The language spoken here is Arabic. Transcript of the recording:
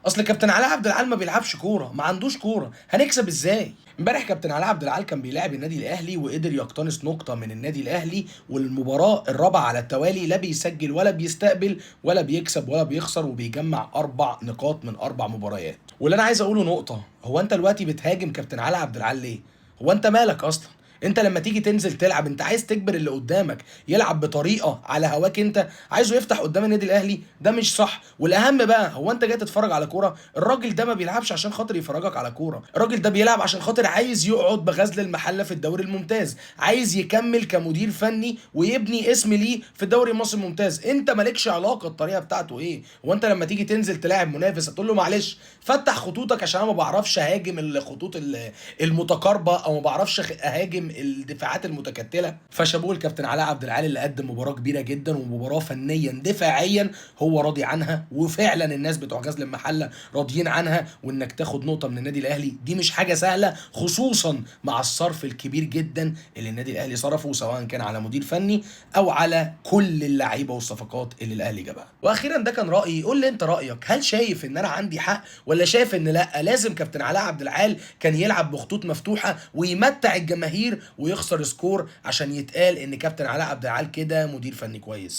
اصل كابتن علاء عبد العال ما بيلعبش كوره، ما عندوش كوره، هنكسب ازاي؟ امبارح كابتن علاء عبد العال كان بيلاعب النادي الاهلي وقدر يقتنص نقطه من النادي الاهلي، والمباراه الرابعه على التوالي لا بيسجل ولا بيستقبل ولا بيكسب ولا بيخسر، وبيجمع 4 نقاط من 4 مباريات. واللي انا عايز اقوله نقطه، هو انت دلوقتي بتهاجم كابتن علاء عبد العال ليه؟ هو انت مالك اصلا؟ انت لما تيجي تنزل تلعب انت عايز تجبر اللي قدامك يلعب بطريقه على هواك، انت عايزه يفتح قدام النادي الاهلي، ده مش صح. والاهم بقى، هو انت جاي تتفرج على كوره؟ الراجل ده ما بيلعبش عشان خاطر يفرجك على كوره، الراجل ده بيلعب عشان خاطر عايز يقعد بغزل المحله في الدوري الممتاز، عايز يكمل كمدير فني ويبني اسم ليه في الدوري المصري الممتاز. انت مالكش علاقه الطريقه بتاعته ايه. هو انت لما تيجي تنزل تلاعب منافس هتقول له معلش فتح خطوطك عشان انا ما بعرفش اهاجم الخطوط المتقاربه، او ما بعرفش اهاجم الدفاعات المتكتله؟ فشابوه الكابتن علاء عبد العال اللي قدم مباراه كبيره جدا، ومباراه فنيا دفاعيا هو راضي عنها، وفعلا الناس بتوع غزل المحله راضيين عنها. وانك تاخد نقطه من النادي الاهلي دي مش حاجه سهله، خصوصا مع الصرف الكبير جدا اللي النادي الاهلي صرفه، سواء كان على مدير فني او على كل اللعيبه والصفقات اللي الاهلي جابها. واخيرا ده كان رايي، قول لي انت رايك، هل شايف ان انا عندي حق، ولا شايف ان لا لازم كابتن علاء عبد العال كان يلعب بخطوط مفتوحه ويمتع الجماهير ويخسر سكور عشان يتقال ان كابتن علاء عبد العال كده مدير فني كويس؟